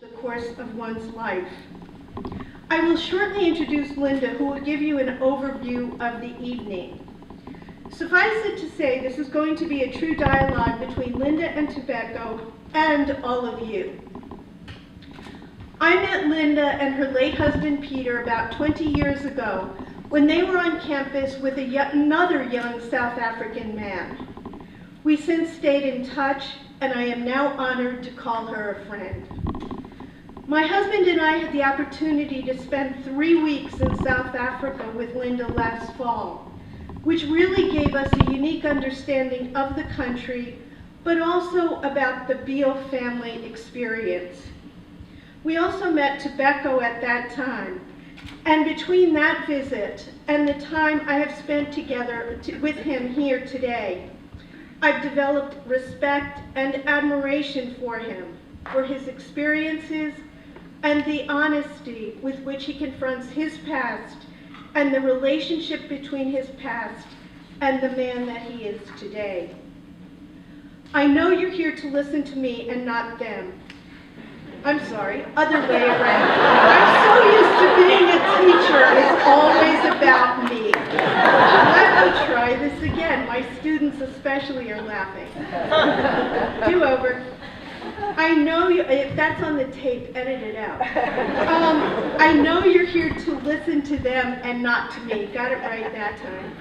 the course of one's life. I will shortly introduce Linda, who will give you an overview of the evening. Suffice it to say, this is going to be a true dialogue between Linda and Ntobeko and all of you. I met Linda and her late husband Peter about 20 years ago when they were on campus with another young South African man. We since stayed in touch, and I am now honored to call her a friend. My husband and I had the opportunity to spend 3 weeks in South Africa with Linda last fall, which really gave us a unique understanding of the country, but also about the Biehl family experience. We also met Ntobeko at that time, and between that visit and the time I have spent together with him here today, I've developed respect and admiration for him, for his experiences, and the honesty with which he confronts his past and the relationship between his past and the man that he is today. I know you're here to listen to me and not them. I'm sorry, other way around. I'm so used to being a teacher, it's always about me. Let me try this again. My students especially are laughing. Do over. I know you, if that's on the tape, edit it out. I know you're here to listen to them and not to me. Got it right that time.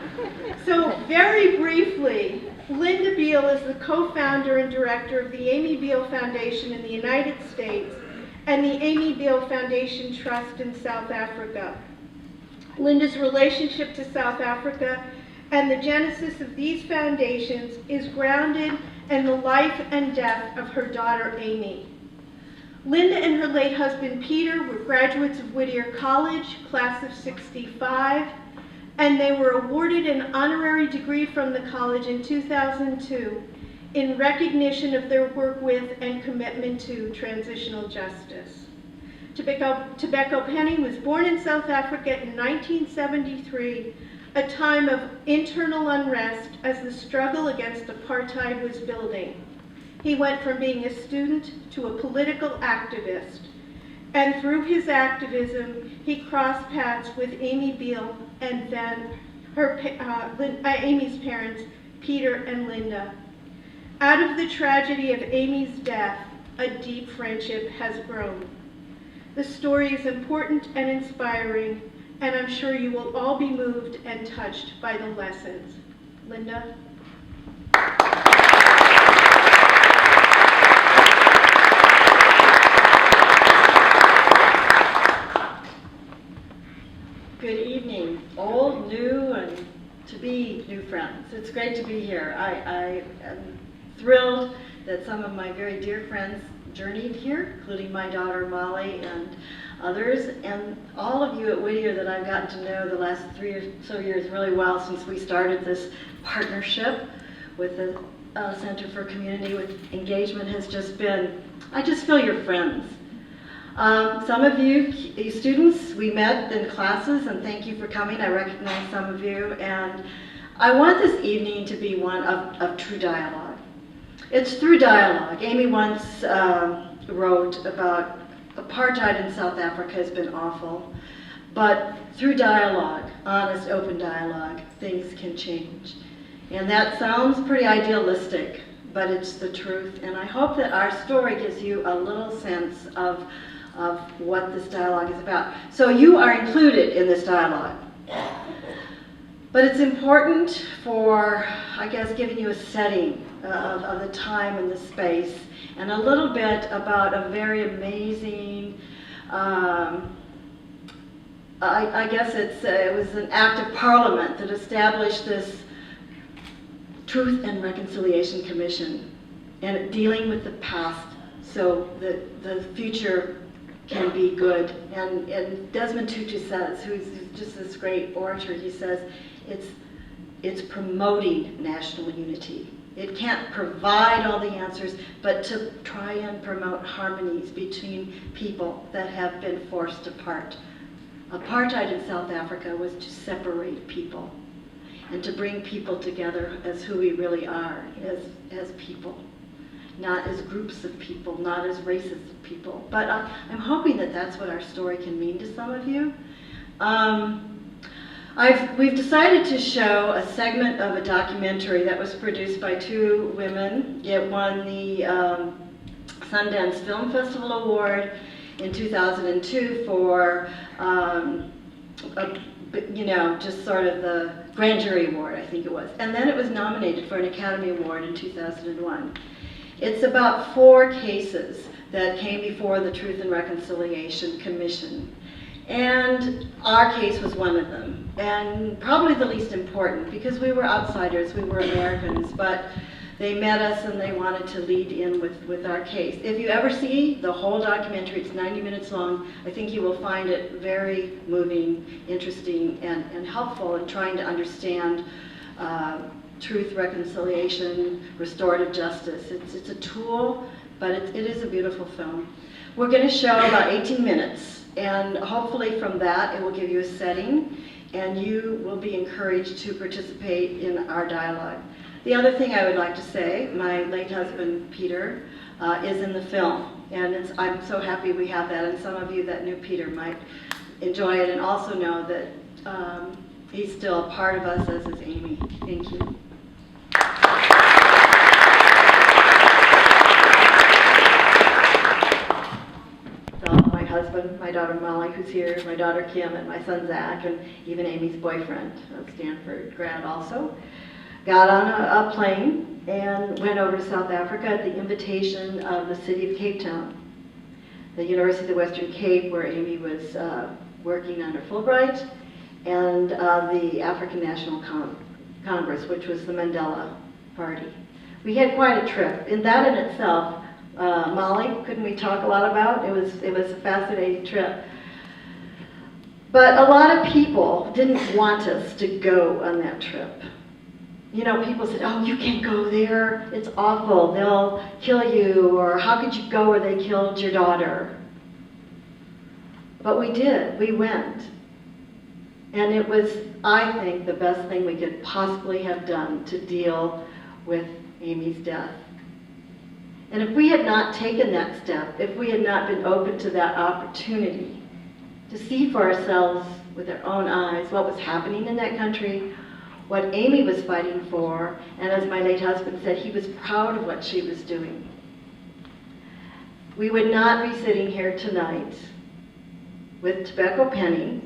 So very briefly, Linda Biehl is the co-founder and director of the Amy Biehl Foundation in the United States and the Amy Biehl Foundation Trust in South Africa. Linda's relationship to South Africa and the genesis of these foundations is grounded in the life and death of her daughter, Amy. Linda and her late husband, Peter, were graduates of Whittier College, class of '65, and they were awarded an honorary degree from the college in 2002 in recognition of their work with and commitment to transitional justice. Ntobeko Peni was born in South Africa in 1973, a time of internal unrest as the struggle against apartheid was building. He went from being a student to a political activist, and through his activism, he crossed paths with Amy Biehl and then Amy's parents, Peter and Linda. Out of the tragedy of Amy's death, a deep friendship has grown. The story is important and inspiring, and I'm sure you will all be moved and touched by the lessons. Linda? Good evening, old, new, and to-be new friends. It's great to be here. I am thrilled that some of my very dear friends journeyed here, including my daughter Molly and others, and all of you at Whittier that I've gotten to know the last 3 or so years really well since we started this partnership with the Center for Community with Engagement has just been, I just feel you're friends. Some of you students we met in classes, and thank you for coming. I recognize some of you, and I want this evening to be one of true dialogue. It's through dialogue. Amy once wrote about apartheid in South Africa has been awful, but through dialogue, honest, open dialogue, things can change. And that sounds pretty idealistic, but it's the truth. And I hope that our story gives you a little sense of what this dialogue is about. So you are included in this dialogue. But it's important for, I guess, giving you a setting of the time and the space, and a little bit about a very amazing, I guess it was an act of parliament that established this Truth and Reconciliation Commission, and dealing with the past so that the future can be good. And Desmond Tutu says, who's just this great orator, he says, it's promoting national unity. It can't provide all the answers, but to try and promote harmonies between people that have been forced apart. Apartheid in South Africa was to separate people and to bring people together as who we really are, as people. not as groups of people, not as races of people. But I'm hoping that that's what our story can mean to some of you. We've decided to show a segment of a documentary that was produced by two women. It won the Sundance Film Festival Award in 2002 for, just sort of the Grand Jury Award, I think it was. And then it was nominated for an Academy Award in 2001. It's about 4 cases that came before the Truth and Reconciliation Commission. And our case was one of them, and probably the least important, because we were outsiders, we were Americans, but they met us and they wanted to lead in with our case. If you ever see the whole documentary, it's 90 minutes long, I think you will find it very moving, interesting, and helpful in trying to understand truth, reconciliation, restorative justice. It's a tool, but it is a beautiful film. We're going to show about 18 minutes. And hopefully from that, it will give you a setting, and you will be encouraged to participate in our dialogue. The other thing I would like to say, my late husband, Peter, is in the film. And I'm so happy we have that, and some of you that knew Peter might enjoy it and also know that he's still a part of us, as is Amy. Thank you. Husband, my daughter Molly, who's here, my daughter Kim, and my son Zach, and even Amy's boyfriend, a Stanford grad also, got on a plane and went over to South Africa at the invitation of the city of Cape Town, the University of the Western Cape, where Amy was working under Fulbright, and the African National Congress, which was the Mandela Party. We had quite a trip. In that in itself, Molly, couldn't we talk a lot about? It was a fascinating trip. But a lot of people didn't want us to go on that trip. You know, people said, oh, you can't go there. It's awful. They'll kill you. Or how could you go where they killed your daughter? But we did. We went. And it was, I think, the best thing we could possibly have done to deal with Amy's death. And if we had not taken that step, if we had not been open to that opportunity to see for ourselves with our own eyes what was happening in that country, what Amy was fighting for, and as my late husband said, he was proud of what she was doing, we would not be sitting here tonight with Ntobeko Peni.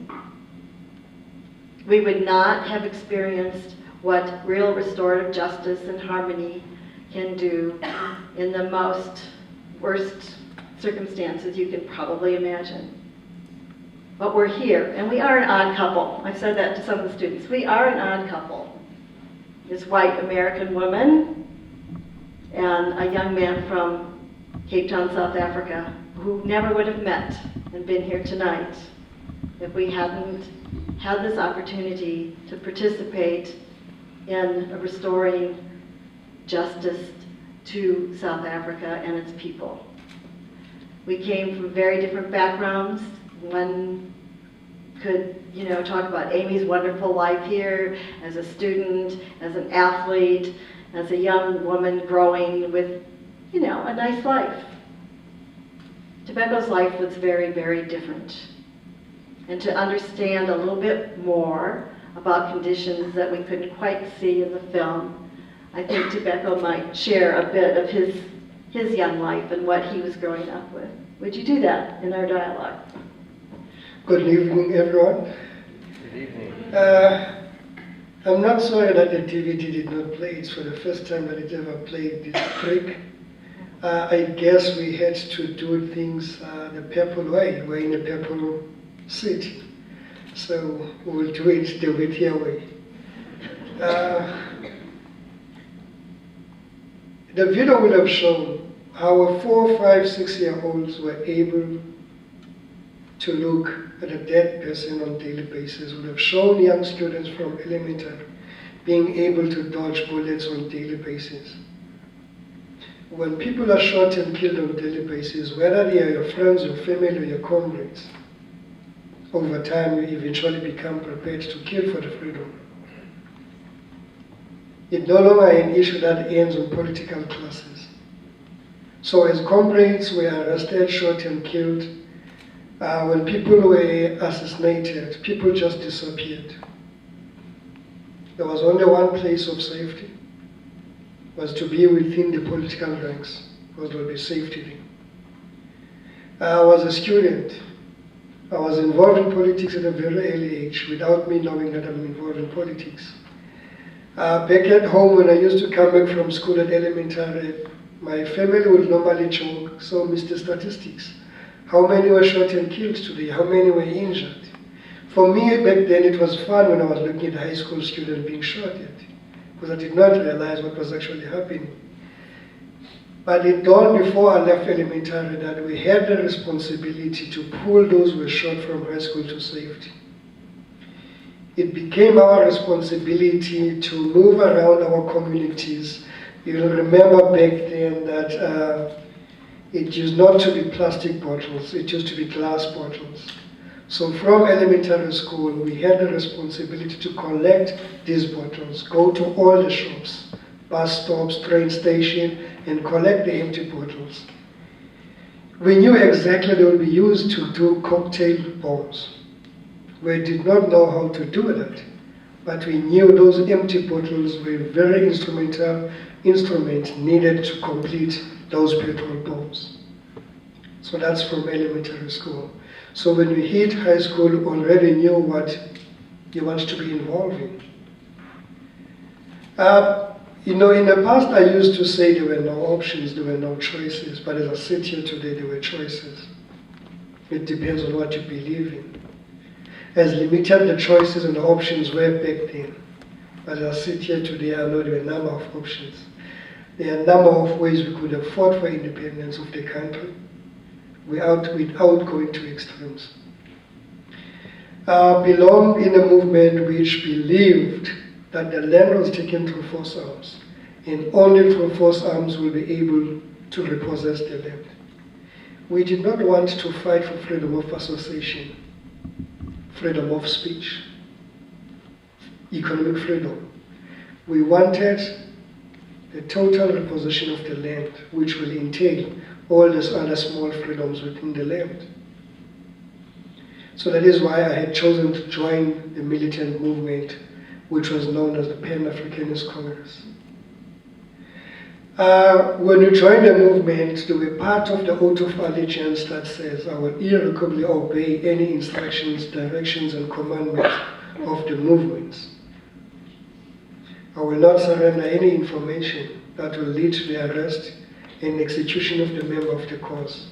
We would not have experienced what real restorative justice and harmony can do in the most worst circumstances you can probably imagine. But we're here, and we are an odd couple. I've said that to some of the students. We are an odd couple. This white American woman and a young man from Cape Town, South Africa, who never would have met and been here tonight if we hadn't had this opportunity to participate in restoring justice to South Africa and its people. We came from very different backgrounds. One could, talk about Amy's wonderful life here as a student, as an athlete, as a young woman growing with, a nice life. Ntobeko's life was very, very different. And to understand a little bit more about conditions that we couldn't quite see in the film, I think Ntobeko might share a bit of his young life and what he was growing up with. Would you do that in our dialogue? Good evening, everyone. Good evening. I'm not sorry that the DVD did not play. It's for the first time that it ever played this trick. I guess we had to do things the purple way. We're in a purple city. So we'll do it the Whittier way. The video will have shown how 4, 5, 6-year-olds were able to look at a dead person on a daily basis. Would have shown young students from elementary being able to dodge bullets on a daily basis. When people are shot and killed on a daily basis, whether they are your friends, your family, or your comrades, over time you eventually become prepared to kill for the freedom. It's no longer an issue that ends on political classes. So as comrades were arrested, shot and killed, when people were assassinated, people just disappeared. There was only one place of safety, was to be within the political ranks, because there would be safety there. I was a student. I was involved in politics at a very early age without me knowing that I'm involved in politics. Back at home, when I used to come back from school at elementary, my family would normally joke, so Mr. Statistics, how many were shot and killed today? How many were injured? For me, back then, it was fun when I was looking at high school students being shot at, because I did not realize what was actually happening. But it dawned before I left elementary that we had the responsibility to pull those who were shot from high school to safety. It became our responsibility to move around our communities. You'll remember back then that it used not to be plastic bottles, it used to be glass bottles. So from elementary school, we had the responsibility to collect these bottles, go to all the shops, bus stops, train station, and collect the empty bottles. We knew exactly they would be used to do cocktail bombs. We did not know how to do that, but we knew those empty bottles were a very instrumental instrument needed to complete those petrol bombs. So that's from elementary school. So when we hit high school, we already knew what you want to be involved in. In the past I used to say there were no options, there were no choices, but as I sit here today, there were choices. It depends on what you believe in. As limited the choices and the options were back then, but as I sit here today, I know there were a number of options. There are a number of ways we could have fought for independence of the country without going to extremes. I belonged in a movement which believed that the land was taken through force arms, and only through force arms will be able to repossess the land. We did not want to fight for freedom of association, freedom of speech, economic freedom. We wanted the total repossession of the land, which will entail all these other small freedoms within the land. So that is why I had chosen to join the militant movement, which was known as the Pan-Africanist Congress. When we joined the movement, they were part of the oath of allegiance that says, I will irrevocably obey any instructions, directions, and commandments of the movements. I will not surrender any information that will lead to the arrest and execution of the member of the cause.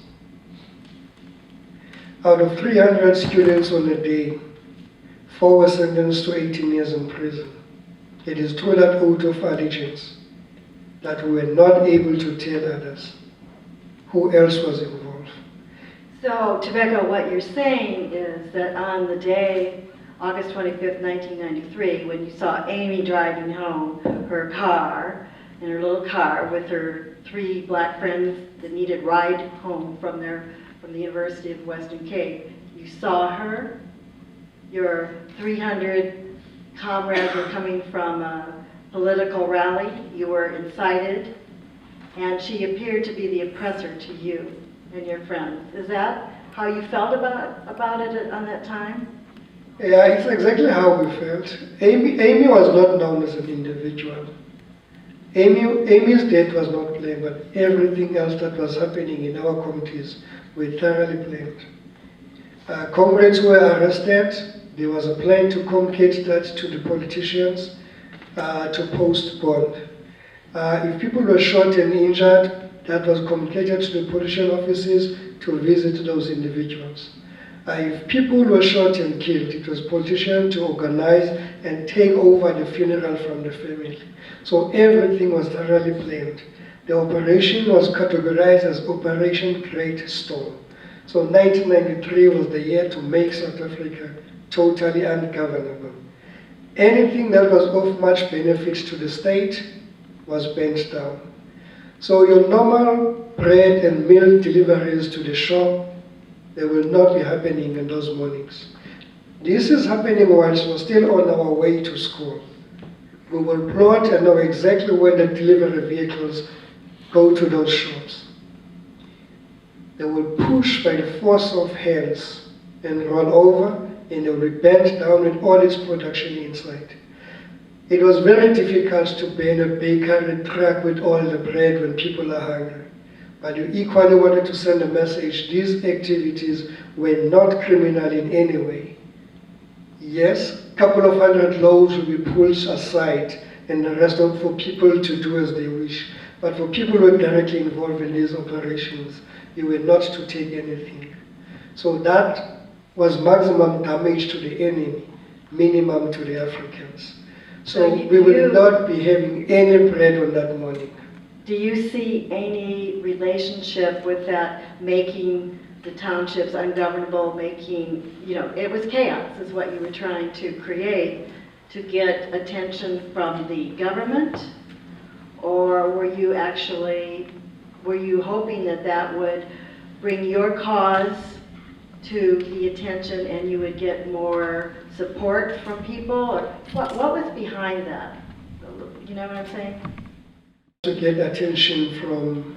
Out of 300 students on a day, 4 were sentenced to 18 years in prison. It is through that oath of allegiance that we were not able to tell others who else was involved. So, Ntobeko, what you're saying is that on the day, August 25th, 1993, when you saw Amy driving home her car, in her little car with her 3 black friends that needed ride home from the University of Western Cape, you saw her, your 300 comrades were coming from a political rally, you were incited, and she appeared to be the oppressor to you and your friends. Is that how you felt about it on that time? Yeah, it's exactly how we felt. Amy was not known as an individual. Amy's death was not planned, but everything else that was happening in our communities were thoroughly planned. Comrades were arrested. There was a plan to communicate that to the politicians to post bond. If people were shot and injured, that was communicated to the politician offices to visit those individuals. If people were shot and killed, it was politicians to organize and take over the funeral from the family. So everything was thoroughly planned. The operation was categorized as Operation Great Storm. So 1993 was the year to make South Africa totally ungovernable. Anything that was of much benefit to the state was bent down. So your normal bread and milk deliveries to the shop, they will not be happening in those mornings. This is happening whilst we're still on our way to school. We will plot and know exactly where the delivery vehicles go to those shops. They will push by the force of hands and run over, and they will be bent down with all its production inside. It was very difficult to ban a bakery truck with all the bread when people are hungry. But you equally wanted to send a message: these activities were not criminal in any way. Yes, a couple of hundred loaves will be pulled aside and the rest of for people to do as they wish. But for people who were directly involved in these operations, you were not to take anything. So that was maximum damage to the enemy, minimum to the Africans. So we will not be having any bread on that morning. Do you see any relationship with that, making the townships ungovernable, making, it was chaos is what you were trying to create to get attention from the government? Or were you hoping that that would bring your cause to the attention and you would get more support from people? Or what was behind that? You know what I'm saying? To get attention from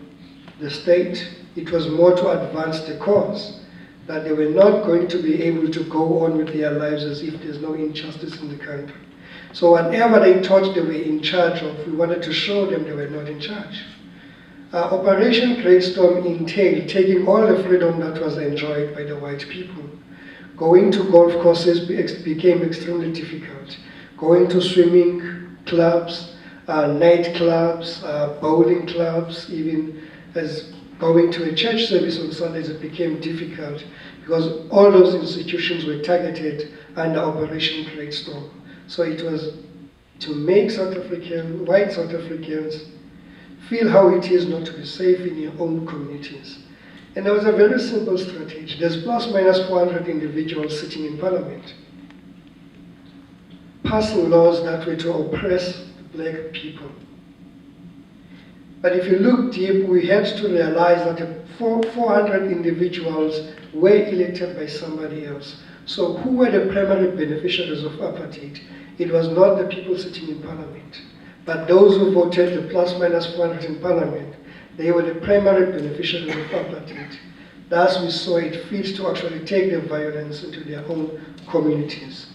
the state, it was more to advance the cause, that they were not going to be able to go on with their lives as if there's no injustice in the country. So whatever they thought they were in charge of, we wanted to show them they were not in charge. Operation Great Storm entailed taking all the freedom that was enjoyed by the white people. Going to golf courses became extremely difficult. Going to swimming clubs, nightclubs, bowling clubs, even as going to a church service on Sundays, it became difficult because all those institutions were targeted under Operation Great Storm. So it was to make white South Africans feel how it is not to be safe in your own communities. And there was a very simple strategy. There's plus minus 400 individuals sitting in parliament, passing laws that were to oppress the black people. But if you look deep, we had to realize that 400 individuals were elected by somebody else. So who were the primary beneficiaries of apartheid? It was not the people sitting in parliament, but those who voted the plus minus 400 in parliament. They were the primary beneficiaries of apartheid. Thus we saw it fit to actually take the violence into their own communities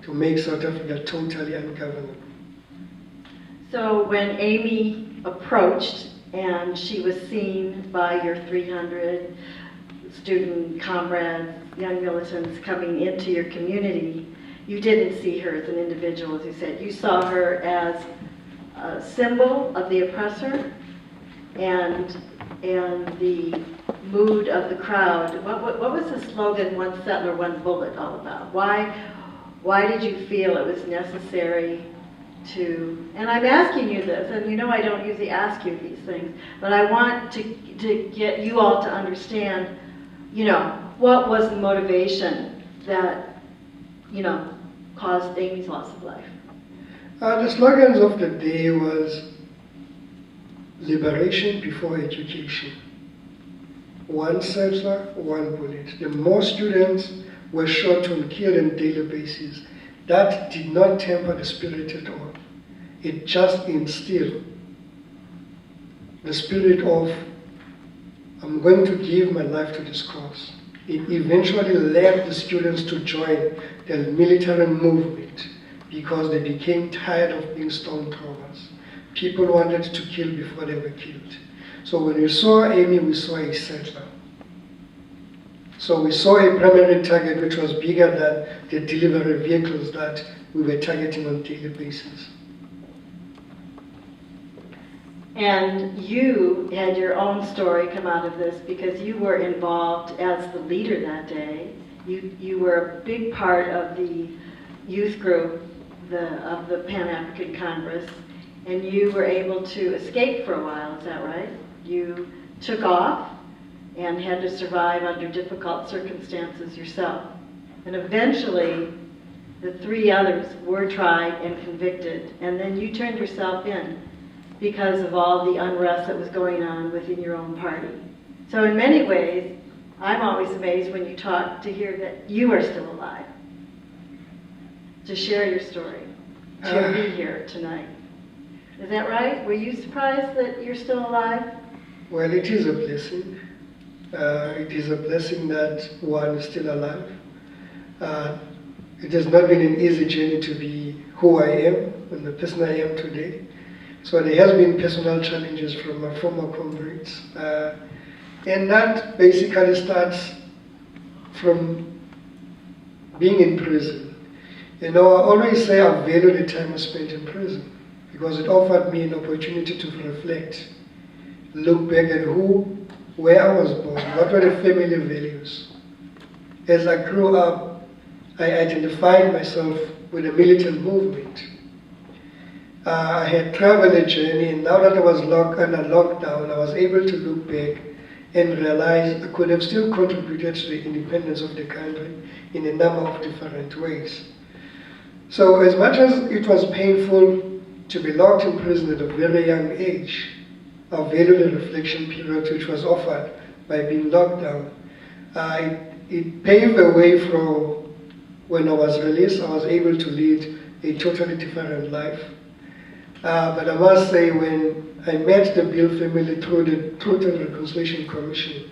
to make South Africa totally ungovernable. So when Amy approached and she was seen by your 300 student comrades, young militants coming into your community, you didn't see her as an individual, as you said. You saw her as a symbol of the oppressor and the mood of the crowd. What was the slogan, "One settler, one bullet," all about? Why did you feel it was necessary to, and I'm asking you this, and you know I don't usually ask you these things, but I want to get you all to understand, what was the motivation that, caused Amy's loss of life? The slogans of the day was liberation before education. One settler, one bullet. The more students were shot and killed on a daily basis, that did not temper the spirit at all. It just instilled the spirit of, I'm going to give my life to this cause. It eventually led the students to join the military movement because they became tired of being stone throwers. People wanted to kill before they were killed. So when we saw Amy, we saw a settler. So we saw a primary target which was bigger than the delivery vehicles that we were targeting on a daily basis. And you had your own story come out of this because you were involved as the leader that day. You were a big part of the youth group of the Pan-African Congress, and you were able to escape for a while, is that right? You took off and had to survive under difficult circumstances yourself. And eventually, the 3 others were tried and convicted, and then you turned yourself in because of all the unrest that was going on within your own party. So in many ways, I'm always amazed when you talk to hear that you are still alive, to share your story, to be here tonight. Is that right? Were you surprised that you're still alive? Well, it is a blessing. It is a blessing that one is still alive. It has not been an easy journey to be who I am and the person I am today. So there has been personal challenges from my former comrades. And that basically starts from being in prison. You know, I always say I value the time I spent in prison because it offered me an opportunity to reflect, look back at where I was born, what were the family values. As I grew up, I identified myself with the militant movement. I had traveled a journey, and now that I was under lockdown, I was able to look back and realize I could have still contributed to the independence of the country in a number of different ways. So as much as it was painful to be locked in prison at a very young age, I value the reflection period which was offered by being locked down. It paved the way from when I was released. I was able to lead a totally different life. But I must say, when I met the Biehl family through the Truth and Reconciliation Commission,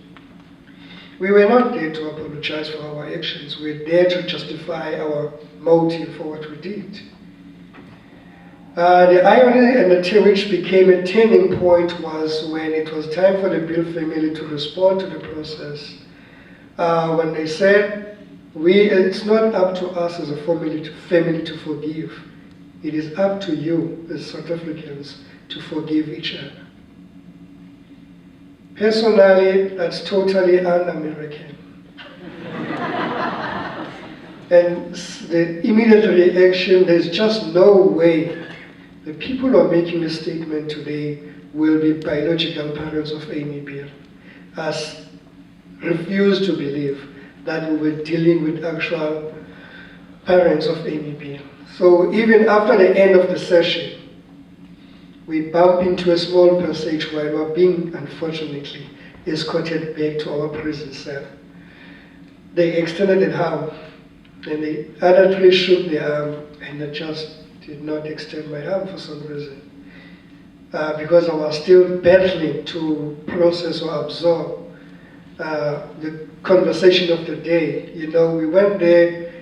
we were not there to apologize for our actions. We were there to justify our motive for what we did. The irony and the which became a turning point was when it was time for the Biehl family to respond to the process. When they said, it's not up to us as a family to forgive. It is up to you as South Africans to forgive each other. Personally, that's totally un-American. And the immediate reaction, there's just no way the people who are making the statement today will be biological parents of Amy Biehl. Us refuse to believe that we were dealing with actual parents of Amy Biehl. So even after the end of the session, we bump into a small passageway while being, unfortunately, escorted back to our prison cell. They extended an arm, and the other three shook their arm, and I just did not extend my arm for some reason. Because I was still battling to process or absorb the conversation of the day. You know, we went there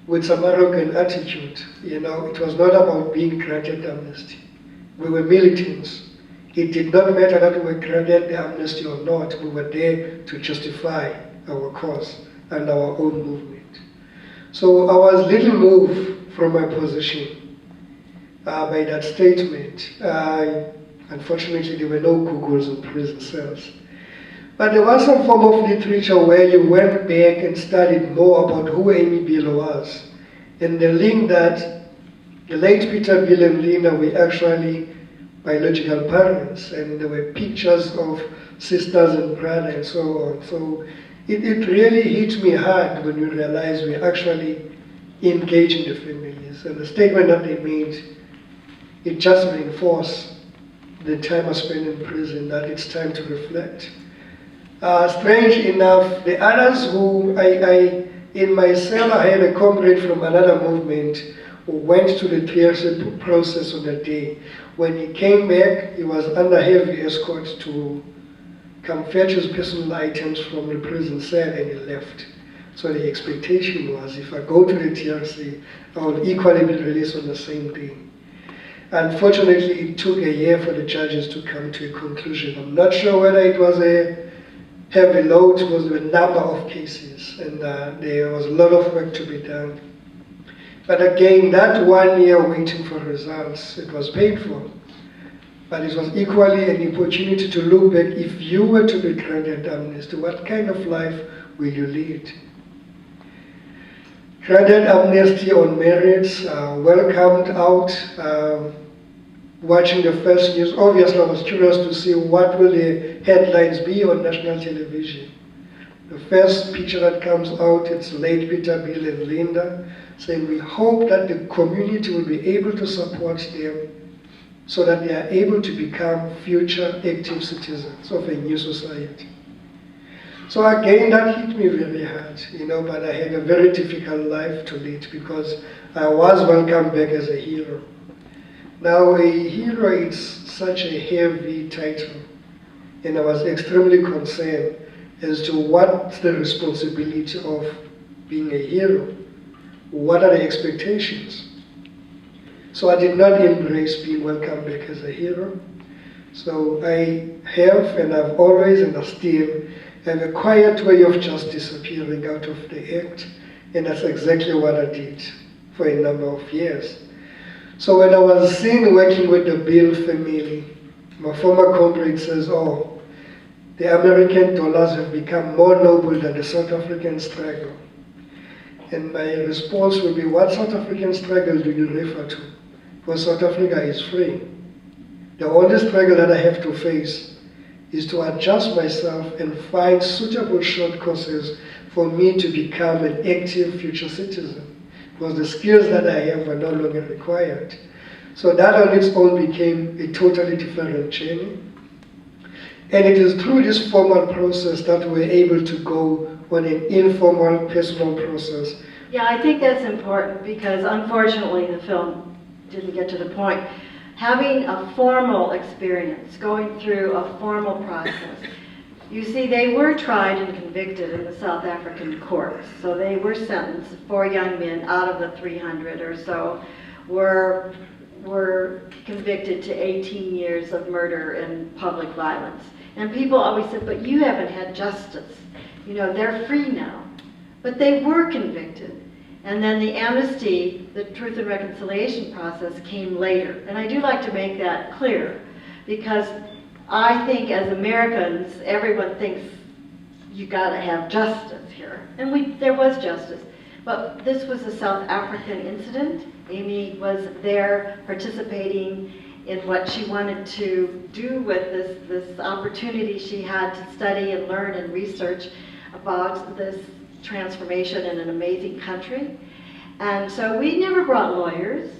with some arrogant attitude. You know, it was not about being granted amnesty. We were militants. It did not matter that we were granted the amnesty or not. We were there to justify our cause and our own movement. So I was little moved from my position by that statement. Unfortunately, there were no Googles in prison cells. But there was some form of literature where you went back and studied more about who Amy Biehl was. And the link that the late Peter Biehl and Linda were actually biological parents, and there were pictures of sisters and brothers and so on. So it really hit me hard when you realize we actually engaging the families. And the statement that they made, it just reinforced the time I spent in prison, that it's time to reflect. Strange enough, the others who in my cell, I had a comrade from another movement who went to the TRC process on that day. When he came back, he was under heavy escort to come fetch his personal items from the prison cell, and he left. So the expectation was, if I go to the TRC, I will equally be released on the same day. Unfortunately, it took a year for the judges to come to a conclusion. I'm not sure whether it was a heavy load, it was a number of cases, and there was a lot of work to be done. But again, that 1 year waiting for results, it was painful. But it was equally an opportunity to look back. If you were to be granted amnesty, what kind of life will you lead? Granted amnesty on merits, welcomed out. Watching the first news, obviously I was curious to see what will the headlines be on national television. The first picture that comes out, it's late Peter Biehl and Linda, saying we hope that the community will be able to support them so that they are able to become future active citizens of a new society. So again, that hit me very hard, you know, but I had a very difficult life to lead because I was welcomed back as a hero. Now, a hero is such a heavy title, and I was extremely concerned as to what's the responsibility of being a hero. What are the expectations? So I did not embrace being welcomed back as a hero. So I have, and I've always, and I still have a quiet way of just disappearing out of the act, and that's exactly what I did for a number of years. So when I was seen working with the Biehl family, my former comrade says, oh, the American dollars have become more noble than the South African struggle. And my response would be, what South African struggle do you refer to? Because South Africa is free. The only struggle that I have to face is to adjust myself and find suitable short courses for me to become an active future citizen. Because the skills that I have are no longer required. So that on its own became a totally different journey. And it is through this formal process that we're able to go on an informal, personal process. Yeah, I think that's important because unfortunately the film didn't get to the point. Having a formal experience, going through a formal process. You see, they were tried and convicted in the South African courts. So they were sentenced, 4 young men out of the 300 or so were convicted to 18 years of murder and public violence. And people always said, but you haven't had justice. You know, they're free now. But they were convicted. And then the amnesty, the Truth and Reconciliation process came later. And I do like to make that clear because I think as Americans, everyone thinks you gotta have justice here. And there was justice. But this was a South African incident. Amy was there participating in what she wanted to do with this opportunity she had to study and learn and research about this transformation in an amazing country. And so we never brought lawyers,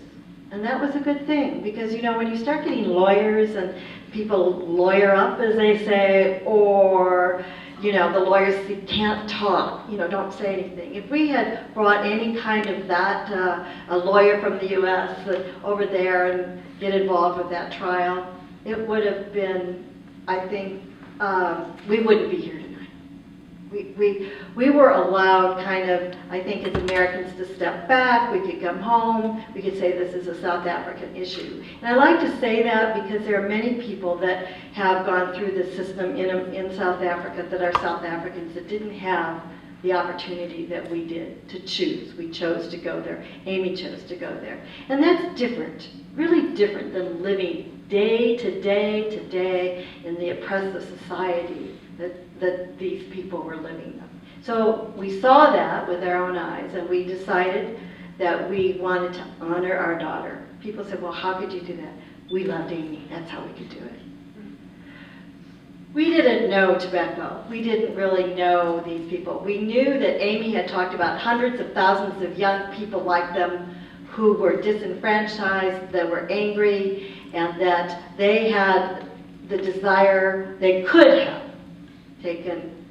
and that was a good thing, because you know, when you start getting lawyers and people lawyer up, as they say, or you know, the lawyers can't talk, you know, don't say anything. If we had brought any kind of that, a lawyer from the US over there and get involved with that trial, it would have been, I think, we wouldn't be here tonight. We were allowed kind of, I think as Americans, to step back. We could come home. We could say this is a South African issue. And I like to say that because there are many people that have gone through the system in South Africa that are South Africans that didn't have the opportunity that we did to choose. We chose to go there. Amy chose to go there. And that's different, really different than living day to day to day in the oppressive society that these people were living in. So we saw that with our own eyes, and we decided that we wanted to honor our daughter. People said, well, how could you do that? We loved Amy. That's how we could do it. We didn't know Ntobeko. We didn't really know these people. We knew that Amy had talked about hundreds of thousands of young people like them who were disenfranchised, that were angry, and that they had the desire, they could have taken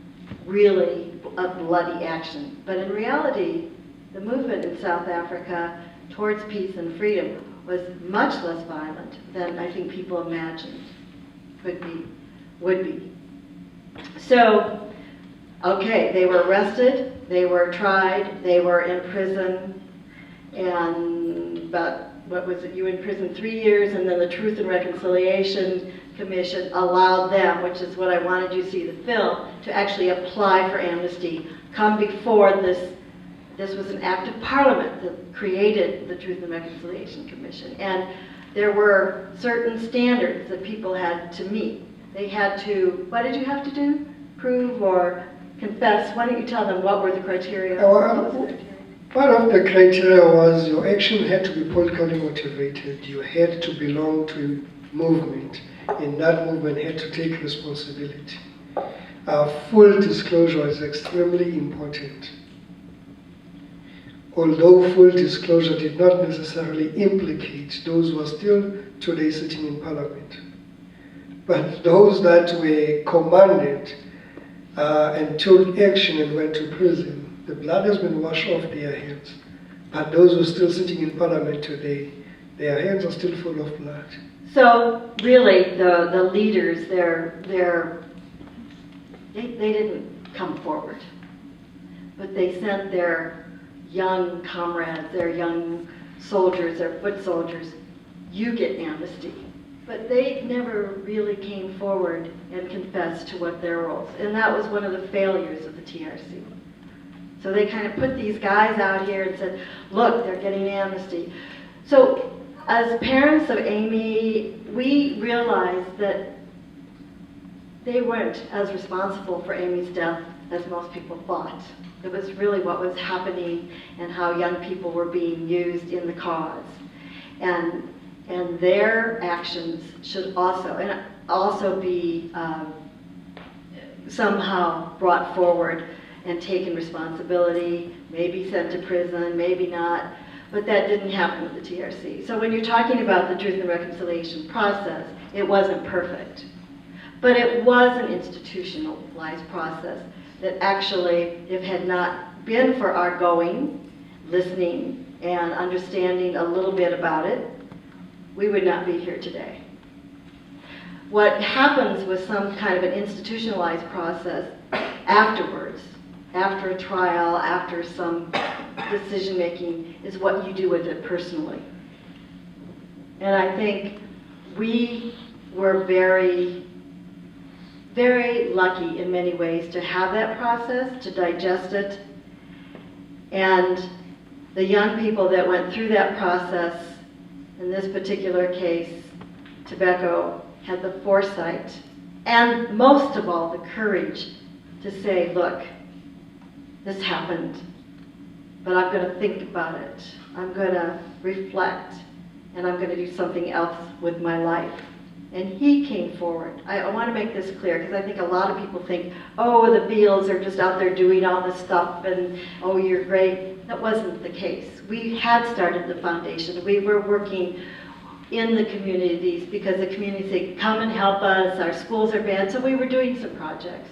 really a bloody action. But in reality, the movement in South Africa towards peace and freedom was much less violent than I think people imagined would be. So, okay, they were arrested, they were tried, they were in prison, and about, what was it, you in prison 3 years, and then the Truth and Reconciliation Commission allowed them, which is what I wanted you to see the film, to actually apply for amnesty, come before this was an act of parliament that created the Truth and Reconciliation Commission. And there were certain standards that people had to meet. They had to, what did you have to do? Prove or confess? Why don't you tell them what were the criteria? Part of the criteria was your action had to be politically motivated. You had to belong to a movement, and that movement had to take responsibility. Full disclosure is extremely important. Although full disclosure did not necessarily implicate those who are still today sitting in Parliament. But those that were commanded and took action and went to prison, the blood has been washed off their hands. But those who are still sitting in Parliament today, their hands are still full of blood. So really, the leaders, they come forward. But they sent their young comrades, their young soldiers, their foot soldiers, you get amnesty. But they never really came forward and confessed to what their roles. And that was one of the failures of the TRC. So they kind of put these guys out here and said, look, they're getting amnesty. So as parents of Amy, we realized that they weren't as responsible for Amy's death as most people thought. It was really what was happening and how young people were being used in the cause. And their actions should also be somehow brought forward and taken responsibility, maybe sent to prison, maybe not, but that didn't happen with the TRC. So when you're talking about the Truth and Reconciliation process, it wasn't perfect, but it was an institutionalized process that actually, if it had not been for our going, listening, and understanding a little bit about it, we would not be here today. What happens with some kind of an institutionalized process afterwards, after a trial, after some decision making, is what you do with it personally. And I think we were very, very lucky in many ways to have that process, to digest it. And the young people that went through that process, in this particular case, Ntobeko, had the foresight and most of all the courage to say, look, this happened, but I'm going to think about it. I'm going to reflect, and I'm going to do something else with my life. And he came forward. I want to make this clear because I think a lot of people think, oh, the Biehls are just out there doing all this stuff and, oh, you're great. That wasn't the case. We had started the foundation. We were working in the communities because the community said, come and help us, our schools are bad, so we were doing some projects.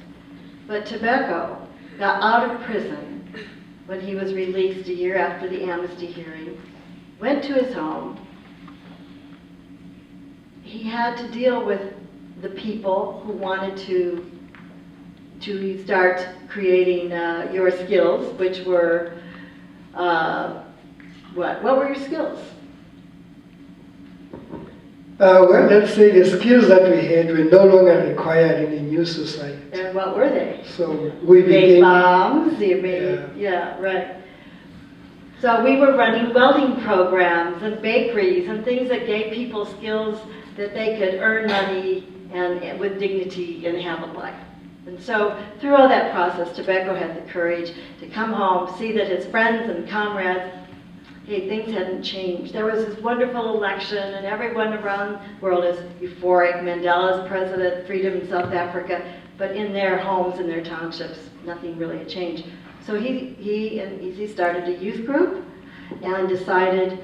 But Ntobeko got out of prison when he was released a year after the amnesty hearing, went to his home. He had to deal with the people who wanted to start creating your skills, which were, what were your skills? Well, let's say the skills that we had were no longer required in a new society. And what were they? So we Made became... bombs, you made, yeah, right. So we were running welding programs and bakeries and things that gave people skills that they could earn money and with dignity and have a life. And so through all that process, Ntobeko had the courage to come home, see that his friends and comrades, hey, things hadn't changed. There was this wonderful election and everyone around the world is euphoric. Mandela's president, freedom in South Africa, but in their homes, in their townships, nothing really had changed. So he started a youth group and decided,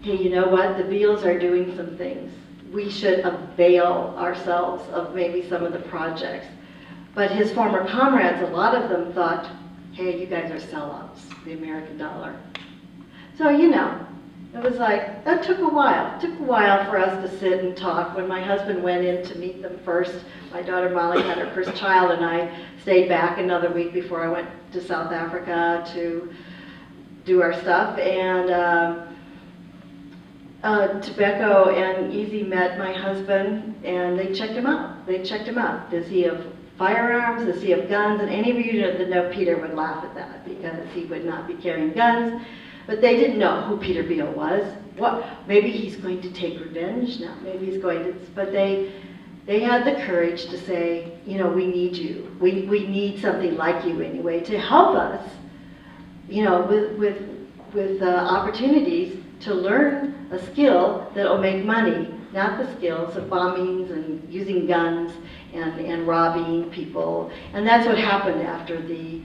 hey, you know what, the Biehls are doing some things. We should avail ourselves of maybe some of the projects. But his former comrades, a lot of them thought, hey, you guys are sellouts, the American dollar. So, you know, it was like, that took a while. It took a while for us to sit and talk. When my husband went in to meet them first, my daughter Molly had her first child, and I stayed back another week before I went to South Africa to do our stuff. And Ntobeko and Easy met my husband, and they checked him out. Does he have firearms? Does he have guns? And any of you that know Peter would laugh at that because he would not be carrying guns. But they didn't know who Peter Biehl was. What? Maybe he's going to take revenge. No, maybe he's going to. But they had the courage to say, you know, we need you. We need something like you anyway to help us. You know, with opportunities to learn a skill that will make money, not the skills of bombings and using guns and robbing people. And that's what happened after the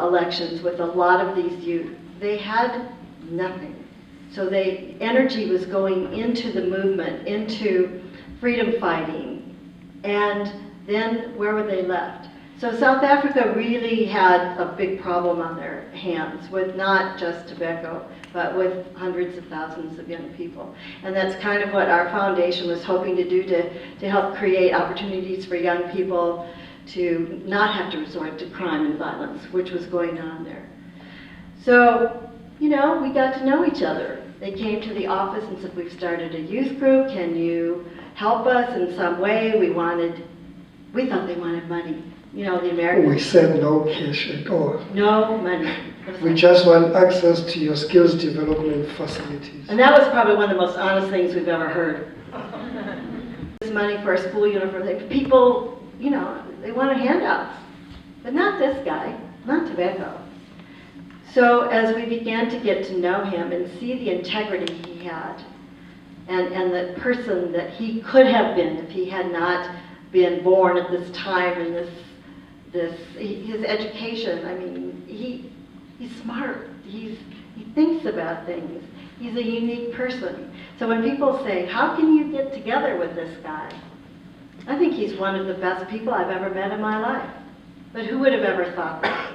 elections with a lot of these youth. They had nothing. So energy was going into the movement, into freedom fighting. And then where were they left? So South Africa really had a big problem on their hands with not just Ntobeko, but with hundreds of thousands of young people. And that's kind of what our foundation was hoping to do, to help create opportunities for young people to not have to resort to crime and violence, which was going on there. So, you know, we got to know each other. They came to the office and said, we've started a youth group, can you help us in some way? We thought they wanted money. You know, the Americans. We said no cash at all. No money. We just want access to your skills development facilities. And that was probably one of the most honest things we've ever heard. This money for a school uniform. People, you know, they wanted handouts. But not this guy, not Ntobeko. So as we began to get to know him and see the integrity he had, and the person that he could have been if he had not been born at this time and his education, I mean, he's smart. He thinks about things. He's a unique person. So when people say, how can you get together with this guy? I think he's one of the best people I've ever met in my life. But who would have ever thought that?